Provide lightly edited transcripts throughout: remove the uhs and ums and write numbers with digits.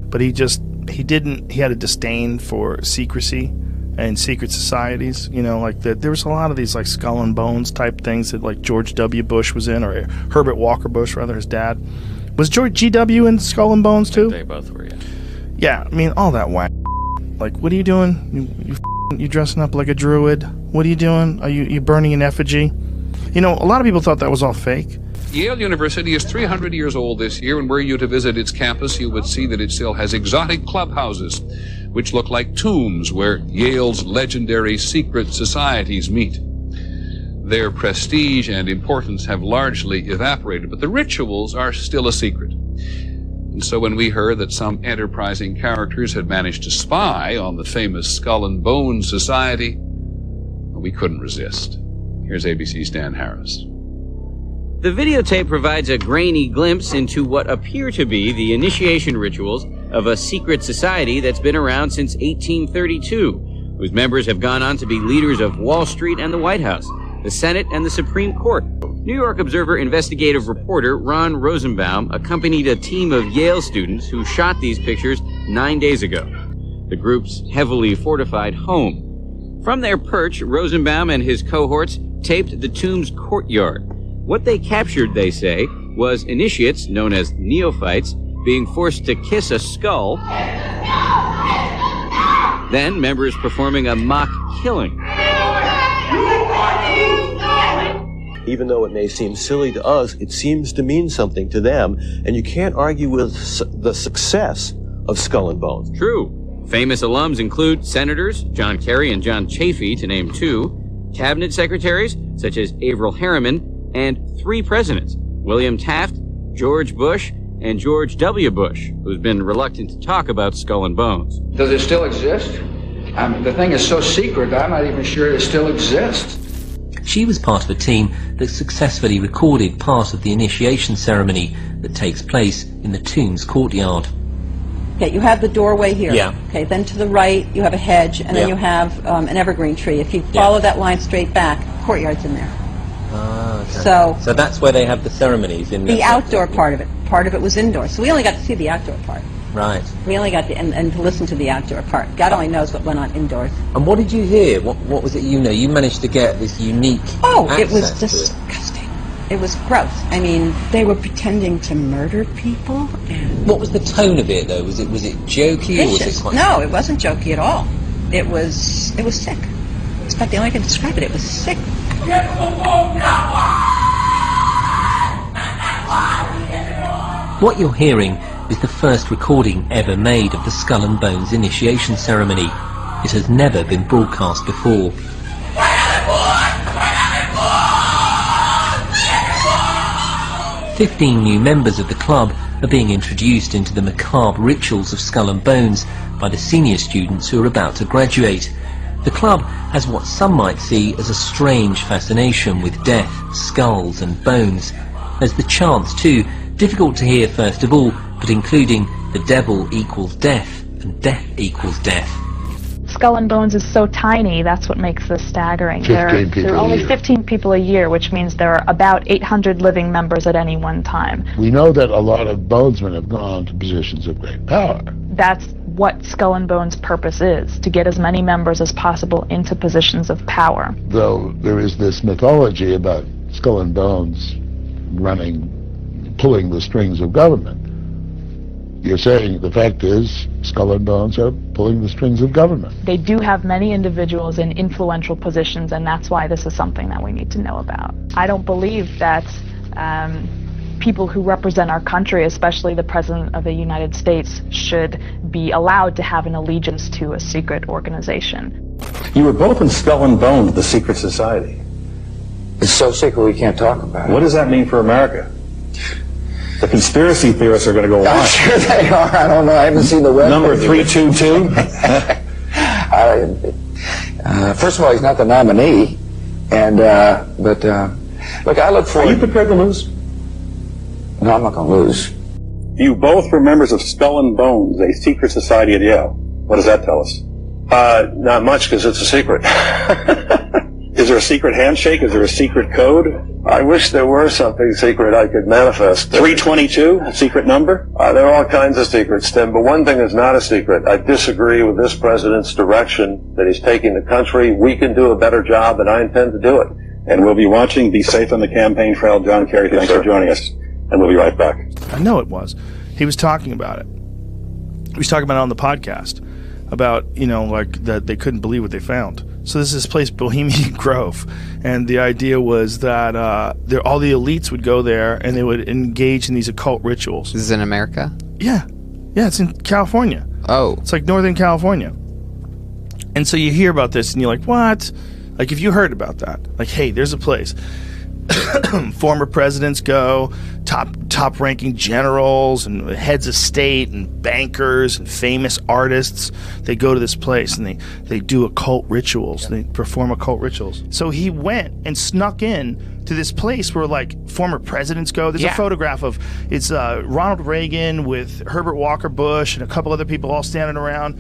but he had a disdain for secrecy and secret societies. You know, like there was a lot of these like Skull and Bones type things that like George W. Bush was in, or Herbert Walker Bush, rather, his dad. Was George G.W. in Skull and Bones too? They both were, yeah. Yeah, I mean, all that whack. Like, what are you doing? You dressing up like a druid? What are you doing? Are you burning an effigy? You know, a lot of people thought that was all fake. Yale University is 300 years old this year, and were you to visit its campus, you would see that it still has exotic clubhouses, which look like tombs where Yale's legendary secret societies meet. Their prestige and importance have largely evaporated, but the rituals are still a secret. And so when we heard that some enterprising characters had managed to spy on the famous Skull and Bones Society, well, we couldn't resist. Here's ABC's Dan Harris. The videotape provides a grainy glimpse into what appear to be the initiation rituals of a secret society that's been around since 1832, whose members have gone on to be leaders of Wall Street and the White House, the Senate and the Supreme Court. New York Observer investigative reporter Ron Rosenbaum accompanied a team of Yale students who shot these pictures 9 days ago. The group's heavily fortified home. From their perch, Rosenbaum and his cohorts taped the tomb's courtyard. What they captured, they say, was initiates, known as neophytes, being forced to kiss a skull, then members performing a mock killing. Even though it may seem silly to us, it seems to mean something to them, and you can't argue with the success of Skull and Bones. True. Famous alums include senators John Kerry and John Chafee, to name two, cabinet secretaries such as Averell Harriman, and 3 presidents, William Taft, George Bush, and George W. Bush, who's been reluctant to talk about Skull and Bones. Does it still exist? The thing is so secret, I'm not even sure it still exists. She was part of a team that successfully recorded part of the initiation ceremony that takes place in the tomb's courtyard. Okay, you have the doorway here. Yeah. Okay, then to the right you have a hedge, and then you have an evergreen tree. If you follow that line straight back, courtyard's in there. Ah, okay. So that's where they have the ceremonies in the outdoor part of it. Part of it was indoor, so we only got to see the outdoor part. Right. We only got to and to listen to the outdoor part. God only knows what went on indoors. And what did you hear? What was it? You managed to get this unique. Oh, it was disgusting. It was gross. I mean, they were pretending to murder people. And what was the tone of it, though? Was it jokey, or was it quite? No, it wasn't jokey at all. It was sick. In fact, the only way I can describe it, it was sick. What you're hearing is the first recording ever made of the Skull and Bones initiation ceremony. It has never been broadcast before. 15 new members of the club are being introduced into the macabre rituals of Skull and Bones by the senior students who are about to graduate. The club has what some might see as a strange fascination with death, skulls and bones. There's the chants too, difficult to hear first of all, but including the devil equals death and death equals death. Skull and Bones is so tiny, that's what makes this staggering. There are only 15 people a year, which means there are about 800 living members at any one time. We know that a lot of bonesmen have gone on to positions of great power. That's what Skull and Bones' purpose is, to get as many members as possible into positions of power. Though there is this mythology about Skull and Bones pulling the strings of government. You're saying the fact is Skull and Bones are pulling the strings of government. They do have many individuals in influential positions, and that's why this is something that we need to know about. I don't believe that people who represent our country, especially the President of the United States, should be allowed to have an allegiance to a secret organization. You were both in Skull and Bones, the secret society. It's so secret we can't talk about it. What does that mean for America? The conspiracy theorists are going to go on. I'm sure they are. I don't know. I haven't seen the web. Number 322? First of all, he's not the nominee. And, look, I look forward... Are you prepared to lose? No, I'm not going to lose. You both were members of Skull and Bones, a secret society at Yale. What does that tell us? Not much, because it's a secret. Is there a secret handshake? Is there a secret code? I wish there were something secret I could manifest. 322, a secret number? There are all kinds of secrets, Tim, but one thing is not a secret. I disagree with this president's direction that he's taking the country. We can do a better job, and I intend to do it. And we'll be watching. Be safe on the campaign trail. John Kerry, thanks for joining us. And we'll be right back. I know it was. He was talking about it. He was talking about it on the podcast about, like that they couldn't believe what they found. So this is this place, Bohemian Grove, and the idea was that all the elites would go there and they would engage in these occult rituals. This is in America? Yeah, it's in California. Oh. It's like Northern California. And so you hear about this and you're like, what? Like if you heard about that, like, hey, there's a place. Former presidents go, top-ranking generals and heads of state and bankers and famous artists. They go to this place and they do occult rituals. Yeah. They perform occult rituals. So he went and snuck in to this place where like former presidents go. There's a photograph of it's Ronald Reagan with Herbert Walker Bush and a couple other people all standing around.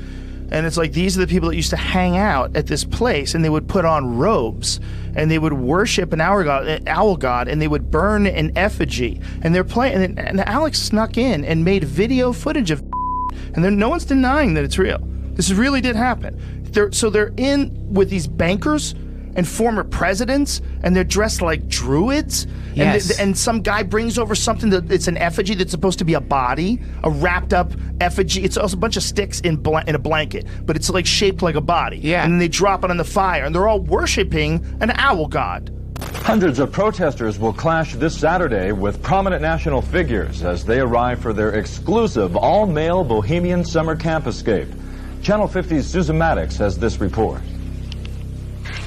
And it's like these are the people that used to hang out at this place, and they would put on robes, and they would worship an owl god, and they would burn an effigy. And they're playing, and Alex snuck in and made video footage of, and no one's denying that it's real. This really did happen. They're in with these bankers and former presidents, and they're dressed like druids. Yes. And some guy brings over something it's an effigy that's supposed to be a body, a wrapped up effigy. It's also a bunch of sticks in a blanket, but it's like shaped like a body. Yeah. And then they drop it on the fire, and they're all worshiping an owl god. Hundreds of protesters will clash this Saturday with prominent national figures as they arrive for their exclusive all-male Bohemian summer camp escape. Channel 50's Susan Maddox has this report.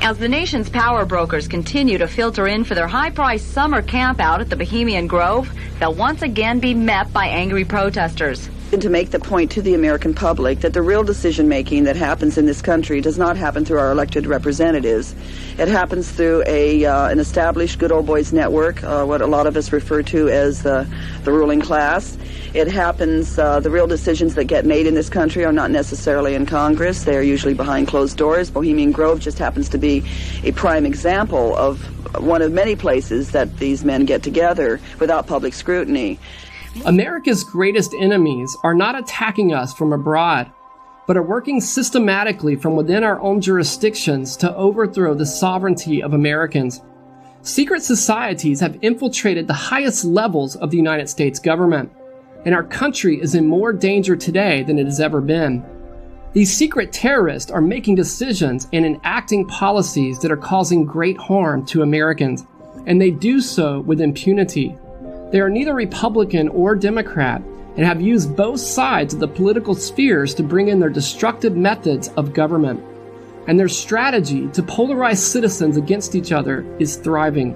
As the nation's power brokers continue to filter in for their high-priced summer camp out at the Bohemian Grove, they'll once again be met by angry protesters. And to make the point to the American public that the real decision-making that happens in this country does not happen through our elected representatives. It happens through an established good old boys network, what a lot of us refer to as the ruling class. It happens, the real decisions that get made in this country are not necessarily in Congress. They are usually behind closed doors. Bohemian Grove just happens to be a prime example of one of many places that these men get together without public scrutiny. America's greatest enemies are not attacking us from abroad, but are working systematically from within our own jurisdictions to overthrow the sovereignty of Americans. Secret societies have infiltrated the highest levels of the United States government, and our country is in more danger today than it has ever been. These secret terrorists are making decisions and enacting policies that are causing great harm to Americans, and they do so with impunity. They are neither Republican or Democrat and have used both sides of the political spheres to bring in their destructive methods of government. And their strategy to polarize citizens against each other is thriving.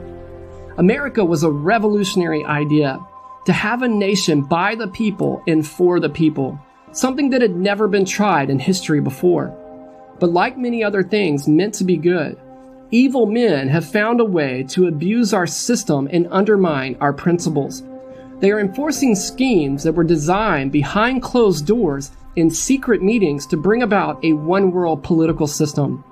America was a revolutionary idea, to have a nation by the people and for the people, something that had never been tried in history before. But like many other things meant to be good, evil men have found a way to abuse our system and undermine our principles. They are enforcing schemes that were designed behind closed doors in secret meetings to bring about a one-world political system.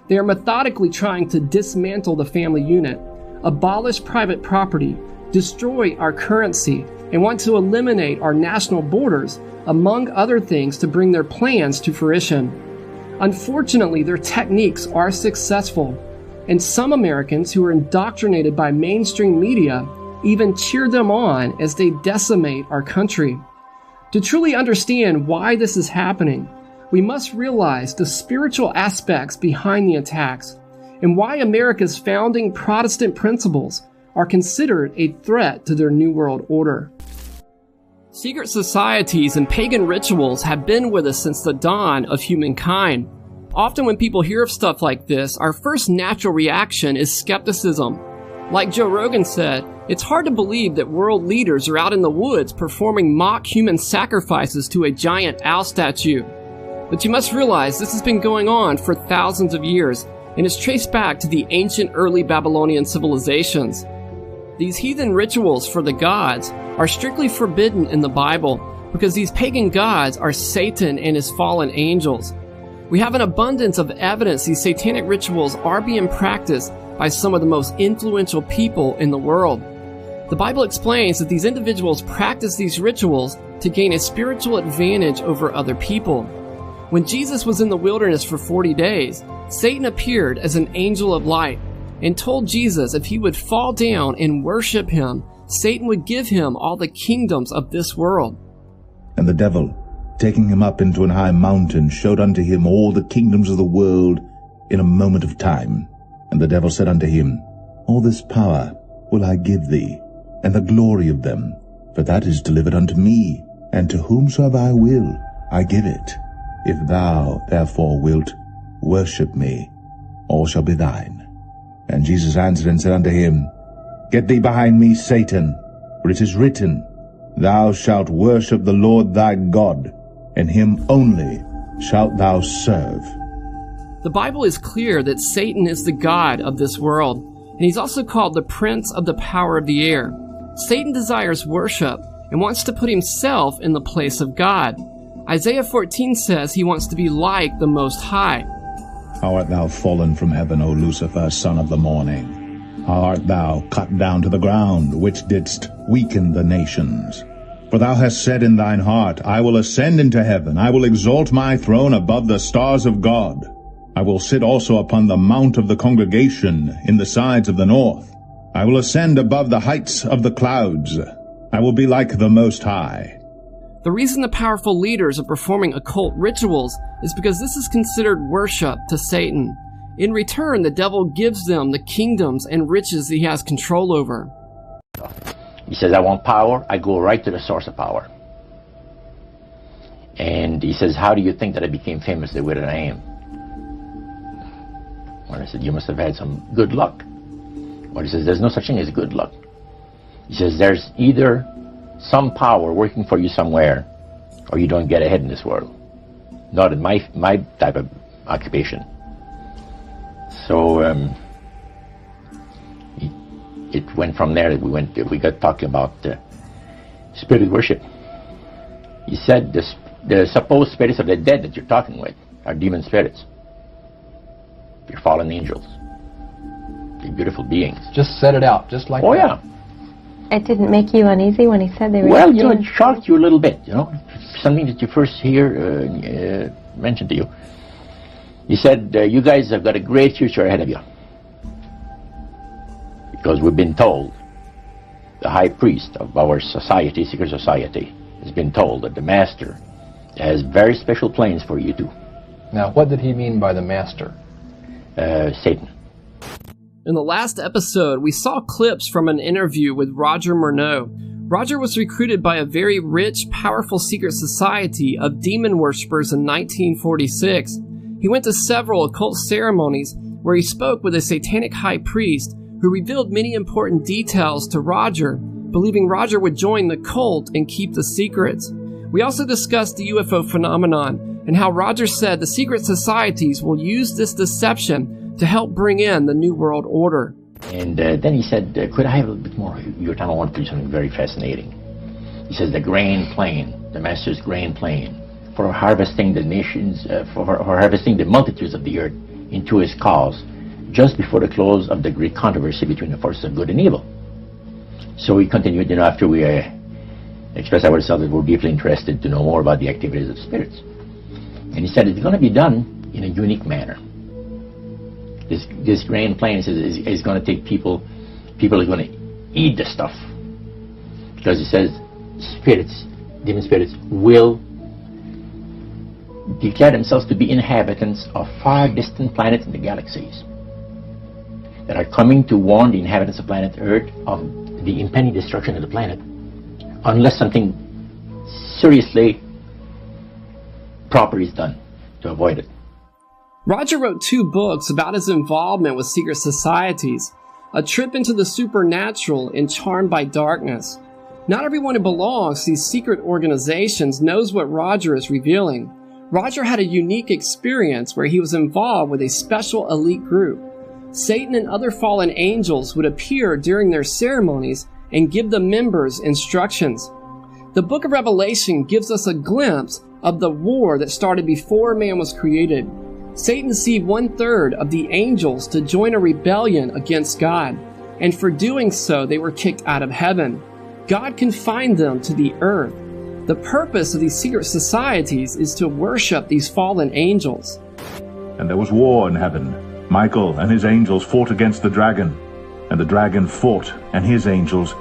They are methodically trying to dismantle the family unit, abolish private property, destroy our currency, and want to eliminate our national borders, among other things, to bring their plans to fruition. Unfortunately, their techniques are successful, and some Americans who are indoctrinated by mainstream media even cheer them on as they decimate our country. To truly understand why this is happening, we must realize the spiritual aspects behind the attacks and why America's founding Protestant principles are considered a threat to their New World Order. Secret societies and pagan rituals have been with us since the dawn of humankind. Often when people hear of stuff like this, our first natural reaction is skepticism. Like Joe Rogan said, it's hard to believe that world leaders are out in the woods performing mock human sacrifices to a giant owl statue. But you must realize this has been going on for thousands of years and is traced back to the ancient early Babylonian civilizations. These heathen rituals for the gods are strictly forbidden in the Bible because these pagan gods are Satan and his fallen angels. We have an abundance of evidence these satanic rituals are being practiced by some of the most influential people in the world. The Bible explains that these individuals practice these rituals to gain a spiritual advantage over other people. When Jesus was in the wilderness for 40 days, Satan appeared as an angel of light and told Jesus if he would fall down and worship him, Satan would give him all the kingdoms of this world. And the devil, taking him up into an high mountain, showed unto him all the kingdoms of the world in a moment of time. And the devil said unto him, All this power will I give thee, and the glory of them, for that is delivered unto me, and to whomsoever I will I give it. If thou therefore wilt worship me, all shall be thine. And Jesus answered and said unto him, Get thee behind me, Satan, for it is written, Thou shalt worship the Lord thy God, and him only shalt thou serve. The Bible is clear that Satan is the god of this world, and he's also called the prince of the power of the air. Satan desires worship and wants to put himself in the place of God. Isaiah 14 says he wants to be like the Most High. How art thou fallen from heaven, O Lucifer, son of the morning? How art thou cut down to the ground, which didst weaken the nations? For thou hast said in thine heart, I will ascend into heaven, I will exalt my throne above the stars of God. I will sit also upon the mount of the congregation in the sides of the north. I will ascend above the heights of the clouds. I will be like the Most High. The reason the powerful leaders are performing occult rituals is because this is considered worship to Satan. In return, the devil gives them the kingdoms and riches he has control over. He says, I want power. I go right to the source of power. And he says, how do you think that I became famous the way that I am? Well, I said, you must have had some good luck. Well, he says, there's no such thing as good luck. He says, there's either some power working for you somewhere, or you don't get ahead in this world. Not in my type of occupation. So it went from there. We got talking about spirit worship. He said the supposed spirits of the dead that you're talking with are demon spirits. They're fallen angels. They're beautiful beings. Just set it out, just like that. Oh yeah. It didn't make you uneasy when he said they were. Well, you know, it shocked you a little bit. You know, something that you first hear mentioned to you. He said, you guys have got a great future ahead of you. Because we've been told, the high priest of our society, secret society, has been told that the master has very special plans for you too. Now, what did he mean by the master? Satan. In the last episode, we saw clips from an interview with Roger Murnau. Roger was recruited by a very rich, powerful secret society of demon worshippers in 1946. He went to several occult ceremonies where he spoke with a satanic high priest who revealed many important details to Roger, believing Roger would join the cult and keep the secrets. We also discussed the UFO phenomenon and how Roger said the secret societies will use this deception to help bring in the New World Order. And then he said, could I have a little bit more of your time? I want to do something very fascinating. He says the grand plan, the master's grand plan, for harvesting the nations, for harvesting the multitudes of the earth into his cause, just before the close of the great controversy between the forces of good and evil. So he continued, you know, after we expressed ourselves that we're deeply interested to know more about the activities of spirits. And he said it's going to be done in a unique manner. This grand plan is going to take people are going to eat the stuff. Because he says spirits, demon spirits, will declare themselves to be inhabitants of far distant planets in the galaxies that are coming to warn the inhabitants of planet Earth of the impending destruction of the planet unless something seriously proper is done to avoid it. Roger wrote 2 books about his involvement with secret societies, A Trip into the Supernatural and Charmed by Darkness. Not everyone who belongs to these secret organizations knows what Roger is revealing. Roger had a unique experience where he was involved with a special elite group. Satan and other fallen angels would appear during their ceremonies and give the members instructions. The book of Revelation gives us a glimpse of the war that started before man was created, Satan deceived 1/3 of the angels to join a rebellion against God, and for doing so they were kicked out of heaven. God confined them to the earth. The purpose of these secret societies is to worship these fallen angels. And there was war in heaven. Michael and his angels fought against the dragon, and the dragon fought and his angels,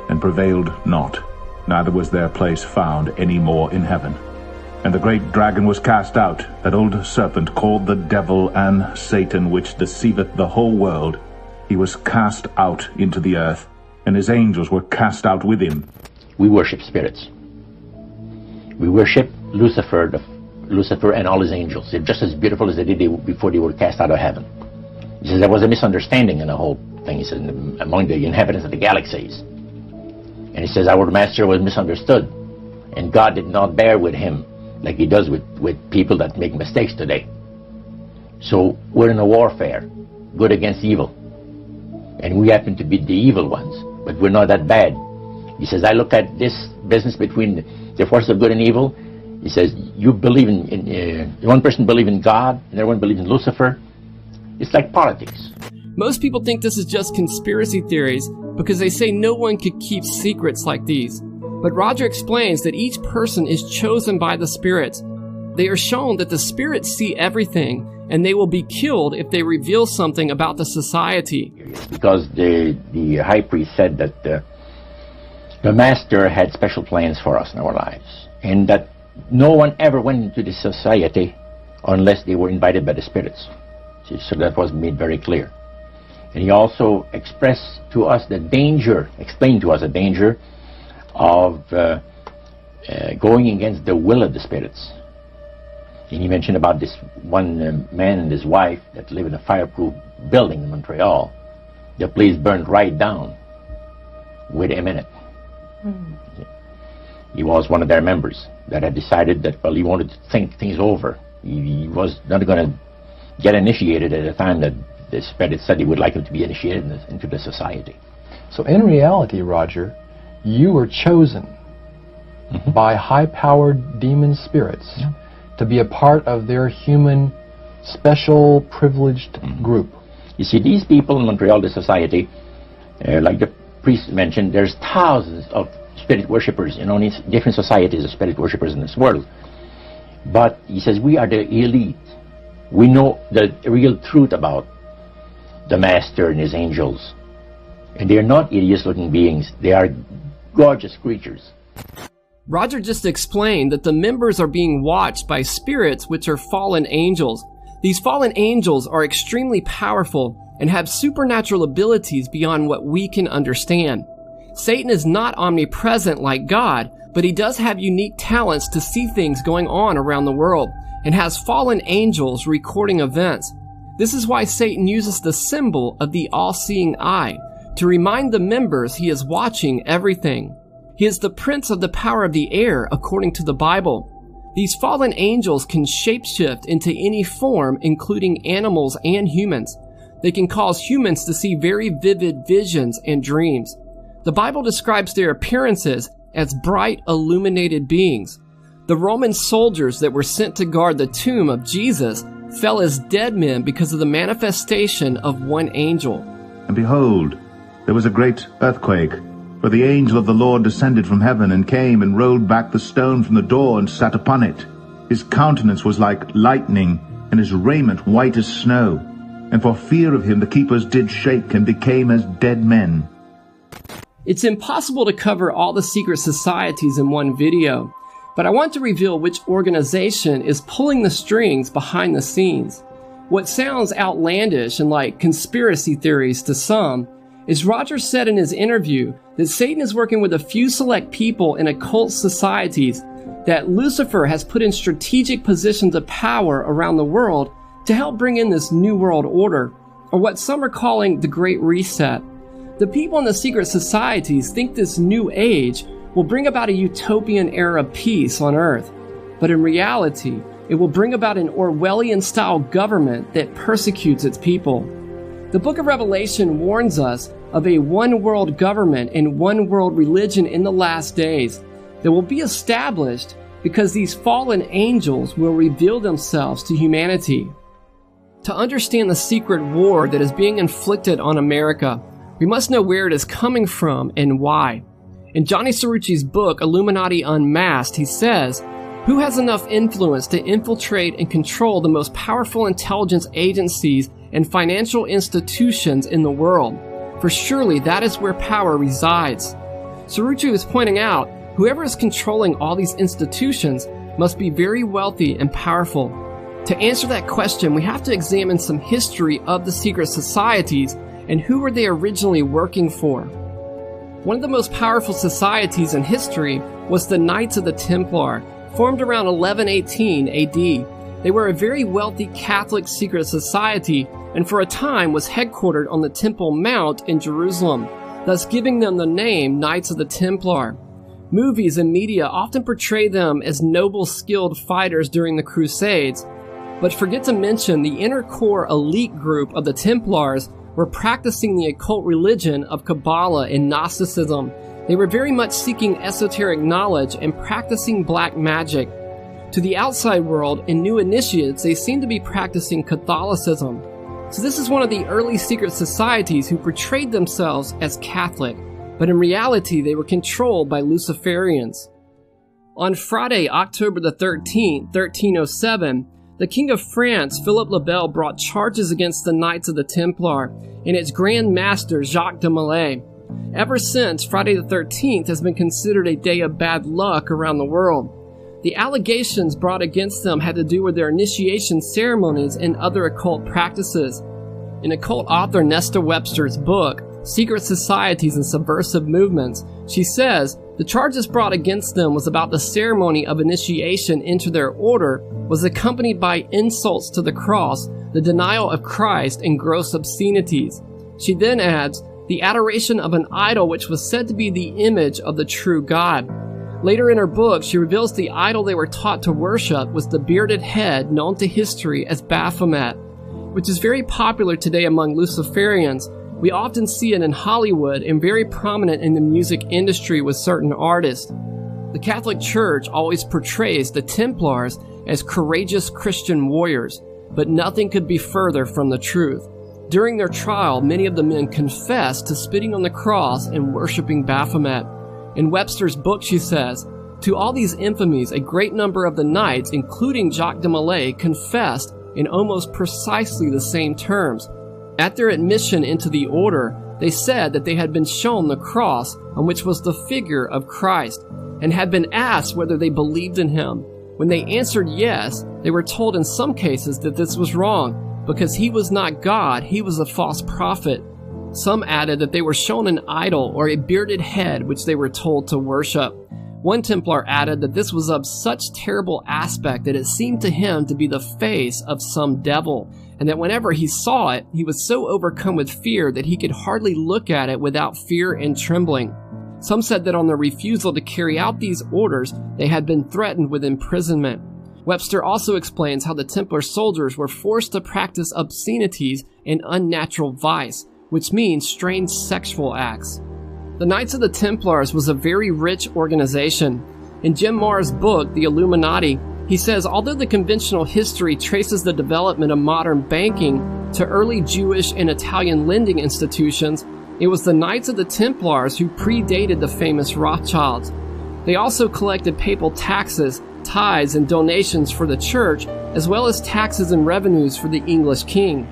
and prevailed not. Neither was their place found any more in heaven. And the great dragon was cast out, that old serpent called the devil and Satan, which deceiveth the whole world. He was cast out into the earth, and his angels were cast out with him. We worship spirits. We worship Lucifer and all his angels. They're just as beautiful as they did before they were cast out of heaven. He says there was a misunderstanding in the whole thing. He says among the inhabitants of the galaxies. And he says our master was misunderstood, and God did not bear with him like he does with people that make mistakes today. So we're in a warfare, good against evil. And we happen to be the evil ones, but we're not that bad. He says, I look at this business between the forces of good and evil. He says, you believe in one person believes in God, and everyone believes in Lucifer. It's like politics. Most people think this is just conspiracy theories because they say no one could keep secrets like these. But Roger explains that each person is chosen by the spirits. They are shown that the spirits see everything, and they will be killed if they reveal something about the society. Because the high priest said that the master had special plans for us in our lives, and that no one ever went into the society unless they were invited by the spirits. So that was made very clear. And he also expressed to us the danger, explained to us the danger of going against the will of the spirits. And he mentioned about this one man and his wife that live in a fireproof building in Montreal. The place burned right down with him in it. He was one of their members that had decided that, well, he wanted to think things over. He was not going to get initiated at a time that the spirit said he would like him to be initiated into the society. So in reality, Roger, you were chosen by high-powered demon spirits to be a part of their human, special, privileged group. You see, these people in Montreal, the society, like the priest mentioned, there's thousands of spirit worshippers in only different societies of spirit worshippers in this world. But he says we are the elite. We know the real truth about the master and his angels. And they are not hideous-looking beings. They are gorgeous creatures. Roger just explained that the members are being watched by spirits which are fallen angels. These fallen angels are extremely powerful and have supernatural abilities beyond what we can understand. Satan is not omnipresent like God, but he does have unique talents to see things going on around the world, and has fallen angels recording events. This is why Satan uses the symbol of the all-seeing eye, to remind the members he is watching everything. He is the prince of the power of the air, according to the Bible. These fallen angels can shapeshift into any form, including animals and humans. They can cause humans to see very vivid visions and dreams. The Bible describes their appearances as bright, illuminated beings. The Roman soldiers that were sent to guard the tomb of Jesus fell as dead men because of the manifestation of one angel. And behold, there was a great earthquake, for the angel of the Lord descended from heaven, and came and rolled back the stone from the door, and sat upon it. His countenance was like lightning, and his raiment white as snow. And for fear of him the keepers did shake, and became as dead men. It's impossible to cover all the secret societies in one video, but I want to reveal which organization is pulling the strings behind the scenes. What sounds outlandish and like conspiracy theories to some is Roger said in his interview that Satan is working with a few select people in occult societies that Lucifer has put in strategic positions of power around the world to help bring in this new world order, or what some are calling the Great Reset. The people in the secret societies think this new age will bring about a utopian era of peace on Earth, but in reality, it will bring about an Orwellian-style government that persecutes its people. The book of Revelation warns us of a one-world government and one-world religion in the last days that will be established because these fallen angels will reveal themselves to humanity. To understand the secret war that is being inflicted on America, we must know where it is coming from and why. In Johnny Cerrucci's book, Illuminati Unmasked, he says, "Who has enough influence to infiltrate and control the most powerful intelligence agencies and financial institutions in the world? For surely that is where power resides." Cerrucci was pointing out, whoever is controlling all these institutions must be very wealthy and powerful. To answer that question, we have to examine some history of the secret societies and who were they originally working for. One of the most powerful societies in history was the Knights of the Templar, formed around 1118 AD. They were a very wealthy Catholic secret society and for a time was headquartered on the Temple Mount in Jerusalem, thus giving them the name Knights of the Templar. Movies and media often portray them as noble, skilled fighters during the Crusades, but forget to mention the inner core elite group of the Templars were practicing the occult religion of Kabbalah and Gnosticism. They were very much seeking esoteric knowledge and practicing black magic. To the outside world and new initiates, they seemed to be practicing Catholicism. So this is one of the early secret societies who portrayed themselves as Catholic, but in reality they were controlled by Luciferians. On Friday, October the 13th, 1307, the King of France, Philip le Bel, brought charges against the Knights of the Templar and its Grand Master, Jacques de Molay. Ever since, Friday the 13th has been considered a day of bad luck around the world. The allegations brought against them had to do with their initiation ceremonies and other occult practices. In occult author Nesta Webster's book, Secret Societies and Subversive Movements, she says, the charges brought against them was about the ceremony of initiation into their order was accompanied by insults to the cross, the denial of Christ, and gross obscenities. She then adds, the adoration of an idol which was said to be the image of the true God. Later in her book, she reveals the idol they were taught to worship was the bearded head known to history as Baphomet, which is very popular today among Luciferians. We often see it in Hollywood and very prominent in the music industry with certain artists. The Catholic Church always portrays the Templars as courageous Christian warriors, but nothing could be further from the truth. During their trial, many of the men confessed to spitting on the cross and worshiping Baphomet. In Webster's book, she says, to all these infamies, a great number of the knights, including Jacques de Molay, confessed in almost precisely the same terms. At their admission into the order, they said that they had been shown the cross on which was the figure of Christ, and had been asked whether they believed in him. When they answered yes, they were told in some cases that this was wrong, because he was not God, he was a false prophet. Some added that they were shown an idol or a bearded head which they were told to worship. One Templar added that this was of such terrible aspect that it seemed to him to be the face of some devil, and that whenever he saw it, he was so overcome with fear that he could hardly look at it without fear and trembling. Some said that on their refusal to carry out these orders, they had been threatened with imprisonment. Webster also explains how the Templar soldiers were forced to practice obscenities and unnatural vice, which means strange sexual acts. The Knights of the Templars was a very rich organization. In Jim Marr's book, The Illuminati, he says, although the conventional history traces the development of modern banking to early Jewish and Italian lending institutions, it was the Knights of the Templars who predated the famous Rothschilds. They also collected papal taxes, tithes, and donations for the church, as well as taxes and revenues for the English king.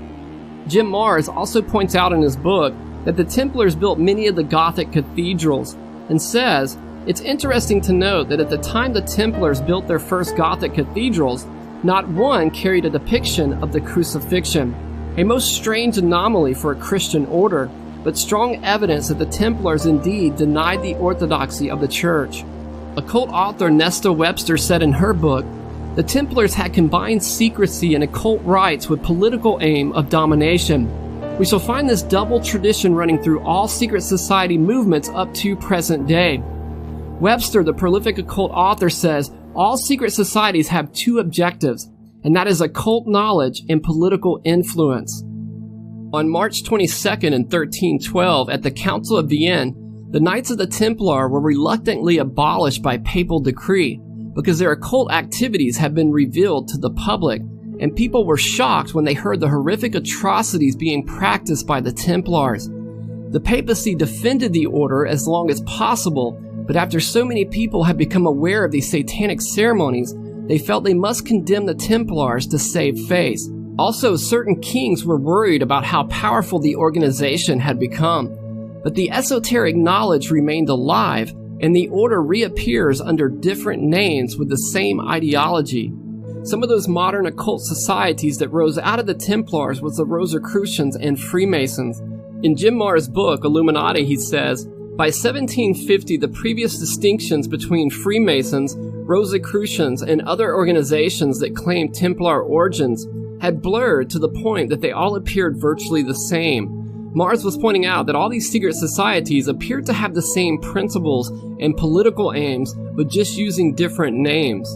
Jim Marrs also points out in his book that the Templars built many of the Gothic cathedrals, and says, it's interesting to note that at the time the Templars built their first Gothic cathedrals, not one carried a depiction of the crucifixion, a most strange anomaly for a Christian order, but strong evidence that the Templars indeed denied the orthodoxy of the church. Occult author Nesta Webster said in her book, the Templars had combined secrecy and occult rites with political aim of domination. We shall find this double tradition running through all secret society movements up to present day. Webster, the prolific occult author, says all secret societies have two objectives, and that is occult knowledge and political influence. On March 22nd in 1312, at the Council of Vienne, the Knights of the Templar were reluctantly abolished by papal decree because their occult activities had been revealed to the public, and people were shocked when they heard the horrific atrocities being practiced by the Templars. The papacy defended the order as long as possible, but after so many people had become aware of these satanic ceremonies, they felt they must condemn the Templars to save face. Also, certain kings were worried about how powerful the organization had become. But the esoteric knowledge remained alive, and the order reappears under different names with the same ideology. Some of those modern occult societies that rose out of the Templars was the Rosicrucians and Freemasons. In Jim Marrs' book, Illuminati, he says, by 1750, the previous distinctions between Freemasons, Rosicrucians, and other organizations that claimed Templar origins had blurred to the point that they all appeared virtually the same. Marrs was pointing out that all these secret societies appeared to have the same principles and political aims, but just using different names.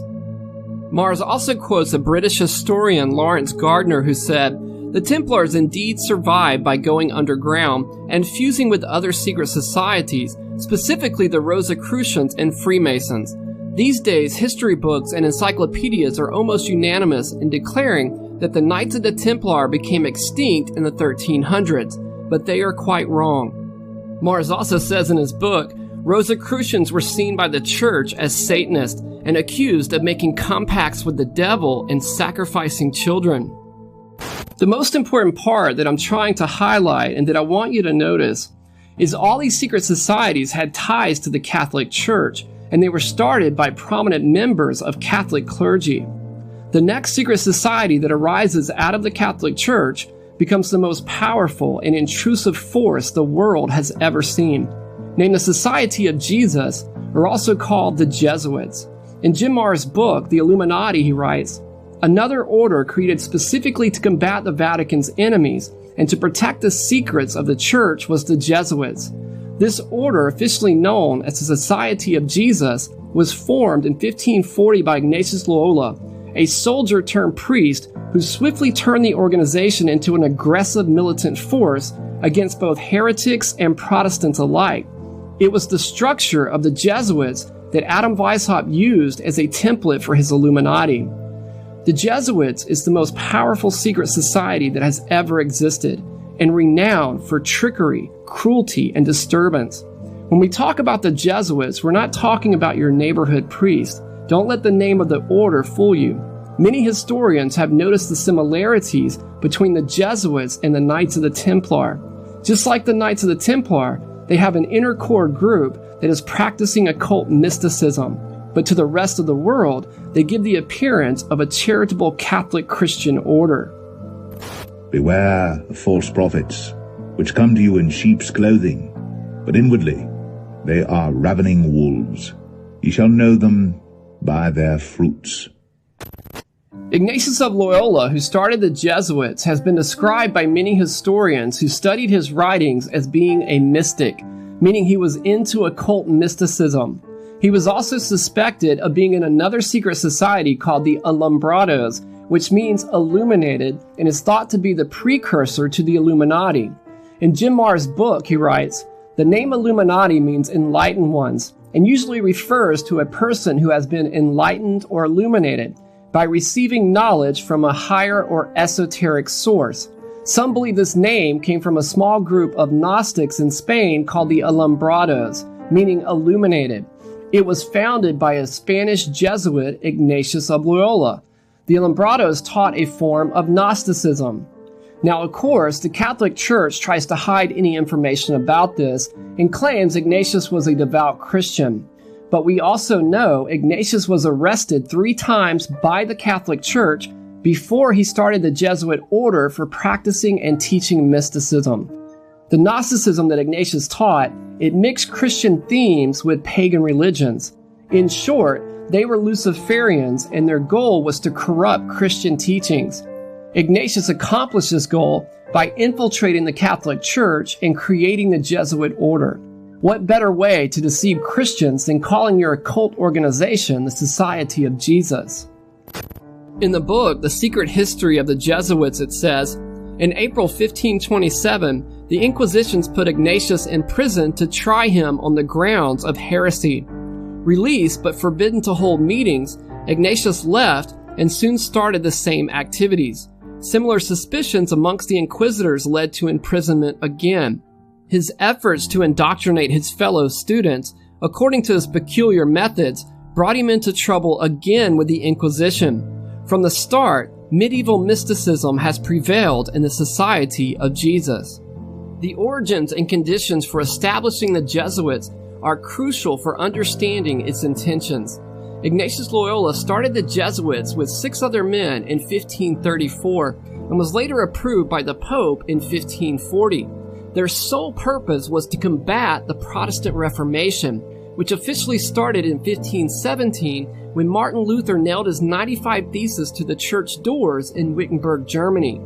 Marrs also quotes a British historian, Lawrence Gardner, who said, "The Templars indeed survived by going underground and fusing with other secret societies, specifically the Rosicrucians and Freemasons. These days, history books and encyclopedias are almost unanimous in declaring that the Knights of the Templar became extinct in the 1300s, but they are quite wrong." Marrs also says in his book, Rosicrucians were seen by the church as Satanists and accused of making compacts with the devil and sacrificing children. The most important part that I'm trying to highlight and that I want you to notice is all these secret societies had ties to the Catholic Church, and they were started by prominent members of Catholic clergy. The next secret society that arises out of the Catholic Church becomes the most powerful and intrusive force the world has ever seen. Named the Society of Jesus, or also called the Jesuits. In Jim Marrs' book, The Illuminati, he writes, "Another order created specifically to combat the Vatican's enemies and to protect the secrets of the Church was the Jesuits. This order, officially known as the Society of Jesus, was formed in 1540 by Ignatius Loyola, a soldier turned priest who swiftly turned the organization into an aggressive militant force against both heretics and Protestants alike. It was the structure of the Jesuits that Adam Weishaupt used as a template for his Illuminati. The Jesuits is the most powerful secret society that has ever existed, and renowned for trickery, cruelty, and disturbance. When we talk about the Jesuits, we're not talking about your neighborhood priest. Don't let the name of the order fool you. Many historians have noticed the similarities between the Jesuits and the Knights of the Templar. Just like the Knights of the Templar, they have an inner core group that is practicing occult mysticism, but to the rest of the world, they give the appearance of a charitable Catholic Christian order. Beware of false prophets, which come to you in sheep's clothing, but inwardly they are ravening wolves. Ye shall know them by their fruits. Ignatius of Loyola, who started the Jesuits, has been described by many historians who studied his writings as being a mystic, meaning he was into occult mysticism. He was also suspected of being in another secret society called the Alumbrados, which means illuminated and is thought to be the precursor to the Illuminati. In Jim Marrs' book, he writes, "The name Illuminati means enlightened ones, and usually refers to a person who has been enlightened or illuminated by receiving knowledge from a higher or esoteric source. Some believe this name came from a small group of Gnostics in Spain called the Alumbrados, meaning illuminated. It was founded by a Spanish Jesuit, Ignatius of Loyola. The Alumbrados taught a form of Gnosticism." Now, of course, the Catholic Church tries to hide any information about this and claims Ignatius was a devout Christian. But we also know Ignatius was arrested 3 times by the Catholic Church before he started the Jesuit order for practicing and teaching mysticism. The Gnosticism that Ignatius taught, it mixed Christian themes with pagan religions. In short, they were Luciferians, and their goal was to corrupt Christian teachings. Ignatius accomplished this goal by infiltrating the Catholic Church and creating the Jesuit order. What better way to deceive Christians than calling your occult organization the Society of Jesus? In the book, The Secret History of the Jesuits, it says, in April 1527, the Inquisitions put Ignatius in prison to try him on the grounds of heresy. Released but forbidden to hold meetings, Ignatius left and soon started the same activities. Similar suspicions amongst the inquisitors led to imprisonment again. His efforts to indoctrinate his fellow students, according to his peculiar methods, brought him into trouble again with the Inquisition. From the start, medieval mysticism has prevailed in the Society of Jesus. The origins and conditions for establishing the Jesuits are crucial for understanding its intentions. Ignatius Loyola started the Jesuits with 6 other men in 1534 and was later approved by the Pope in 1540. Their sole purpose was to combat the Protestant Reformation, which officially started in 1517 when Martin Luther nailed his 95 Theses to the church doors in Wittenberg, Germany.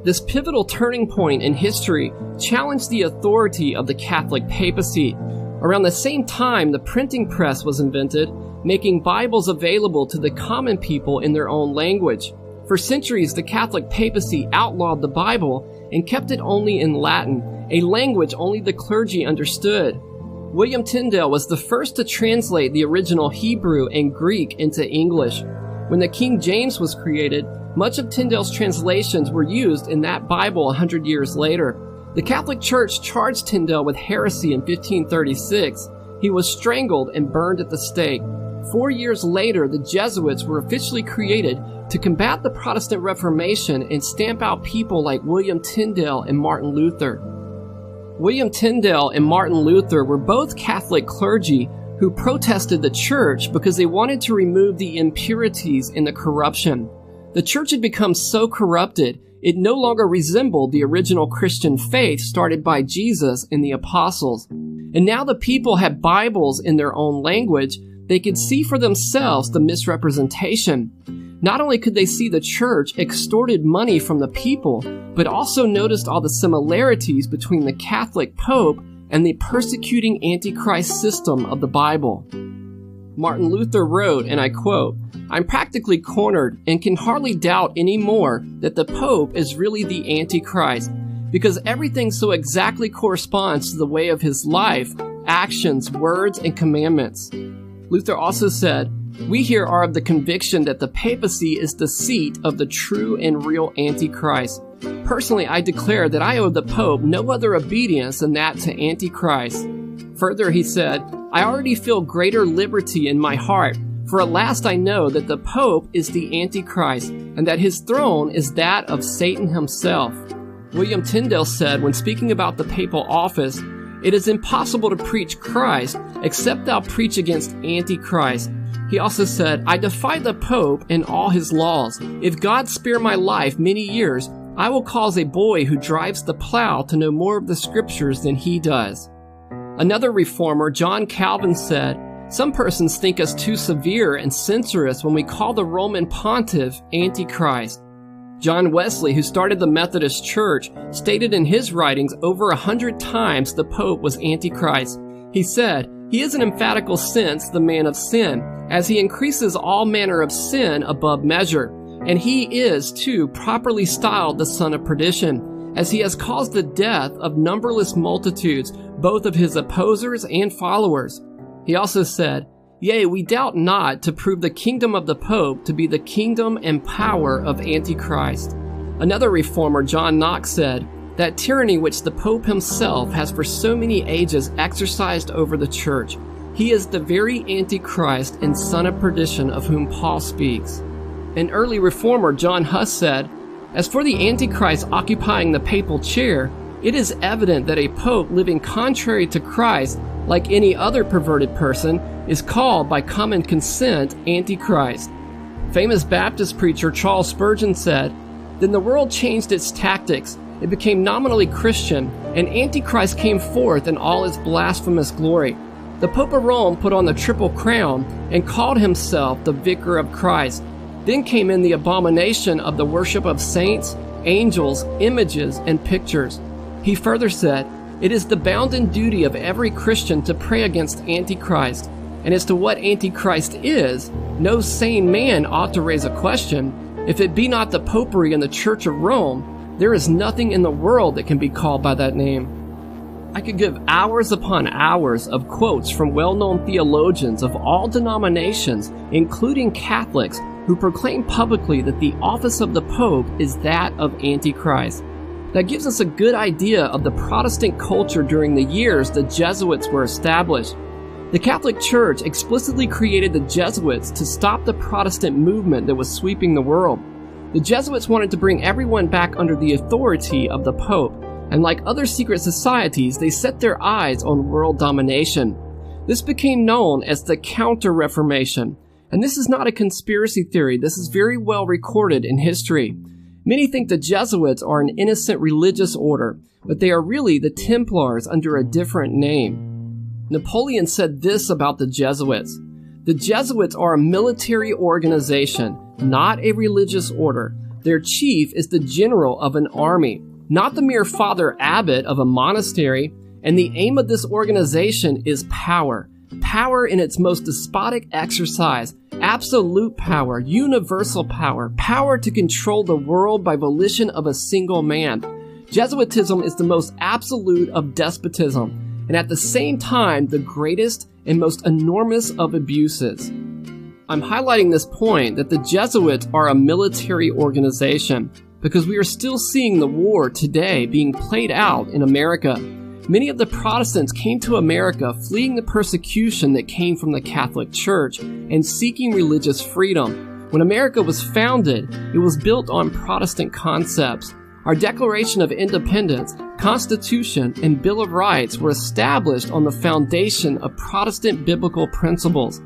This pivotal turning point in history challenged the authority of the Catholic papacy. Around the same time, the printing press was invented, making Bibles available to the common people in their own language. For centuries, the Catholic papacy outlawed the Bible and kept it only in Latin, a language only the clergy understood. William Tyndale was the first to translate the original Hebrew and Greek into English. When the King James was created, much of Tyndale's translations were used in that Bible 100 years later. The Catholic Church charged Tyndale with heresy in 1536. He was strangled and burned at the stake. 4 years later, the Jesuits were officially created to combat the Protestant Reformation and stamp out people like William Tyndale and Martin Luther. William Tyndale and Martin Luther were both Catholic clergy who protested the church because they wanted to remove the impurities and the corruption. The church had become so corrupted, it no longer resembled the original Christian faith started by Jesus and the apostles. And now the people had Bibles in their own language. They could see for themselves the misrepresentation. Not only could they see the church extorted money from the people, but also noticed all the similarities between the Catholic Pope and the persecuting Antichrist system of the Bible. Martin Luther wrote, and I quote, "I'm practically cornered and can hardly doubt anymore that the Pope is really the Antichrist, because everything so exactly corresponds to the way of his life, actions, words, and commandments." Luther also said, "We here are of the conviction that the papacy is the seat of the true and real Antichrist. Personally, I declare that I owe the Pope no other obedience than that to Antichrist." Further, he said, "I already feel greater liberty in my heart, for at last I know that the Pope is the Antichrist, and that his throne is that of Satan himself." William Tyndale said when speaking about the papal office, "It is impossible to preach Christ except thou preach against Antichrist." He also said, "I defy the Pope and all his laws. If God spare my life many years, I will cause a boy who drives the plow to know more of the scriptures than he does." Another reformer, John Calvin, said, "Some persons think us too severe and censorious when we call the Roman pontiff Antichrist." John Wesley, who started the Methodist Church, stated in his writings over 100 times the Pope was Antichrist. He said, "He is in emphatical sense the man of sin, as he increases all manner of sin above measure. And he is, too, properly styled the son of perdition, as he has caused the death of numberless multitudes, both of his opposers and followers." He also said, "Yea, we doubt not to prove the kingdom of the Pope to be the kingdom and power of Antichrist." Another reformer, John Knox, said, "That tyranny which the Pope himself has for so many ages exercised over the church, he is the very Antichrist and son of perdition of whom Paul speaks." An early reformer, John Huss, said, "As for the Antichrist occupying the papal chair, it is evident that a pope living contrary to Christ, like any other perverted person, is called by common consent Antichrist." Famous Baptist preacher Charles Spurgeon said, "Then the world changed its tactics. It became nominally Christian, and Antichrist came forth in all its blasphemous glory. The Pope of Rome put on the triple crown and called himself the Vicar of Christ. Then came in the abomination of the worship of saints, angels, images, and pictures." He further said, "It is the bounden duty of every Christian to pray against Antichrist. And as to what Antichrist is, no sane man ought to raise a question. If it be not the Popery and the Church of Rome, there is nothing in the world that can be called by that name." I could give hours upon hours of quotes from well-known theologians of all denominations, including Catholics, who proclaim publicly that the office of the Pope is that of Antichrist. That gives us a good idea of the Protestant culture during the years the Jesuits were established. The Catholic Church explicitly created the Jesuits to stop the Protestant movement that was sweeping the world. The Jesuits wanted to bring everyone back under the authority of the Pope, and like other secret societies, they set their eyes on world domination. This became known as the Counter-Reformation, and this is not a conspiracy theory. This is very well recorded in history. Many think the Jesuits are an innocent religious order, but they are really the Templars under a different name. Napoleon said this about the Jesuits: "The Jesuits are a military organization, not a religious order. Their chief is the general of an army, not the mere father abbot of a monastery, and the aim of this organization is power. Power in its most despotic exercise, absolute power, universal power, power to control the world by volition of a single man. Jesuitism is the most absolute of despotism, and at the same time the greatest and most enormous of abuses." I'm highlighting this point that the Jesuits are a military organization because we are still seeing the war today being played out in America. Many of the Protestants came to America fleeing the persecution that came from the Catholic Church and seeking religious freedom. When America was founded, it was built on Protestant concepts. Our Declaration of Independence, Constitution, and Bill of Rights were established on the foundation of Protestant biblical principles.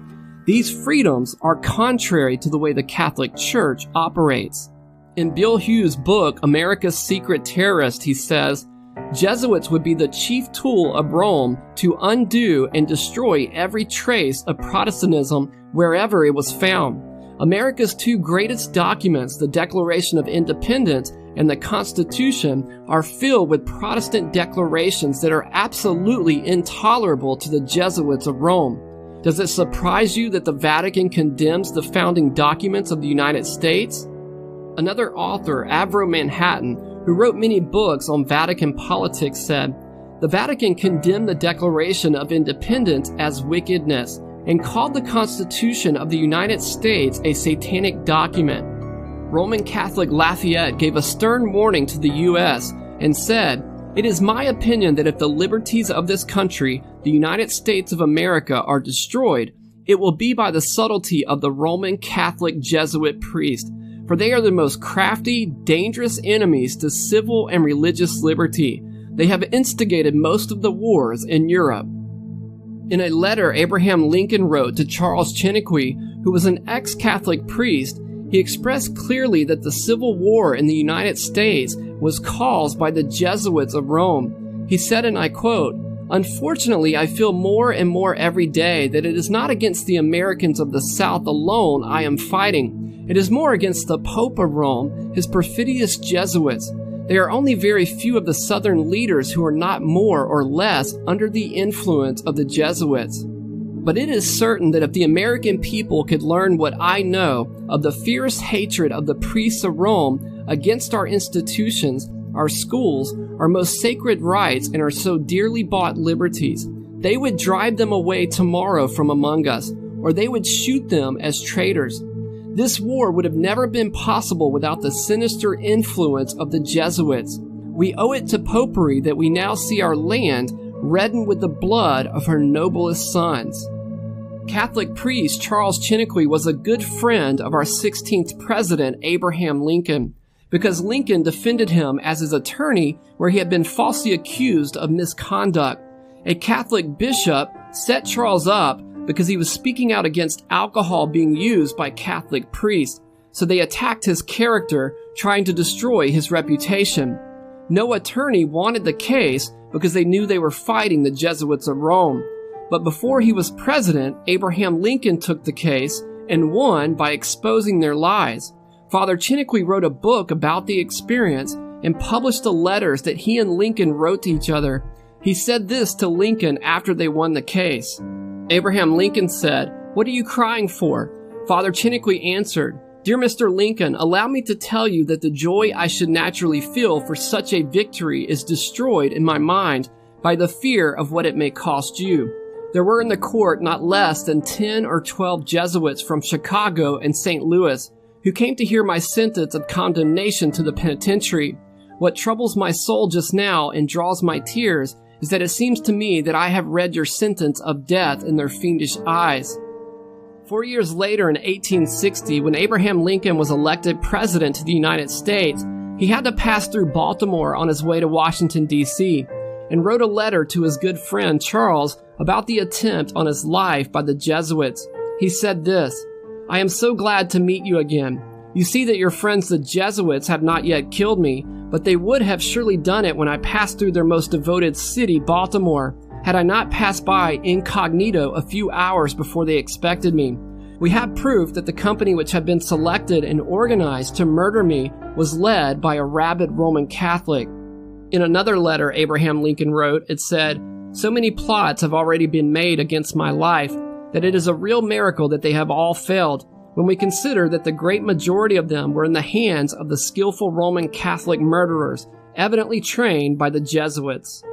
These freedoms are contrary to the way the Catholic Church operates. In Bill Hughes' book, America's Secret Terrorist, he says, "Jesuits would be the chief tool of Rome to undo and destroy every trace of Protestantism wherever it was found. America's two greatest documents, the Declaration of Independence and the Constitution, are filled with Protestant declarations that are absolutely intolerable to the Jesuits of Rome. Does it surprise you that the Vatican condemns the founding documents of the United States?" Another author, Avro Manhattan, who wrote many books on Vatican politics, said, "The Vatican condemned the Declaration of Independence as wickedness and called the Constitution of the United States a satanic document." Roman Catholic Lafayette gave a stern warning to the U.S. and said, "It is my opinion that if the liberties of this country, the United States of America, are destroyed, it will be by the subtlety of the Roman Catholic Jesuit priest, for they are the most crafty, dangerous enemies to civil and religious liberty. They have instigated most of the wars in Europe." In a letter Abraham Lincoln wrote to Charles Chiniquy, who was an ex-Catholic priest, he expressed clearly that the Civil War in the United States was caused by the Jesuits of Rome. He said, and I quote, "Unfortunately, I feel more and more every day that it is not against the Americans of the South alone I am fighting. It is more against the Pope of Rome, his perfidious Jesuits. There are only very few of the Southern leaders who are not more or less under the influence of the Jesuits. But it is certain that if the American people could learn what I know of the fierce hatred of the priests of Rome against our institutions, our schools, our most sacred rights, and our so dearly bought liberties, they would drive them away tomorrow from among us, or they would shoot them as traitors. This war would have never been possible without the sinister influence of the Jesuits. We owe it to popery that we now see our land reddened with the blood of her noblest sons." Catholic priest Charles Chiniquy was a good friend of our 16th president, Abraham Lincoln, because Lincoln defended him as his attorney where he had been falsely accused of misconduct. A Catholic bishop set Charles up because he was speaking out against alcohol being used by Catholic priests, so they attacked his character, trying to destroy his reputation. No attorney wanted the case because they knew they were fighting the Jesuits of Rome. But before he was president, Abraham Lincoln took the case and won by exposing their lies. Father Chiniquy wrote a book about the experience and published the letters that he and Lincoln wrote to each other. He said this to Lincoln after they won the case. Abraham Lincoln said, "What are you crying for?" Father Chiniquy answered, "Dear Mr. Lincoln, allow me to tell you that the joy I should naturally feel for such a victory is destroyed in my mind by the fear of what it may cost you. There were in the court not less than 10 or 12 Jesuits from Chicago and St. Louis who came to hear my sentence of condemnation to the penitentiary. What troubles my soul just now and draws my tears is that it seems to me that I have read your sentence of death in their fiendish eyes. 4 years later, in 1860, when Abraham Lincoln was elected president of the United States, he had to pass through Baltimore on his way to Washington, D.C., and wrote a letter to his good friend Charles about the attempt on his life by the Jesuits. He said this, "I am so glad to meet you again. You see that your friends the Jesuits have not yet killed me, but they would have surely done it when I passed through their most devoted city, Baltimore, had I not passed by incognito a few hours before they expected me. We have proof that the company which had been selected and organized to murder me was led by a rabid Roman Catholic." In another letter Abraham Lincoln wrote, it said, "So many plots have already been made against my life that it is a real miracle that they have all failed, when we consider that the great majority of them were in the hands of the skillful Roman Catholic murderers, evidently trained by the Jesuits."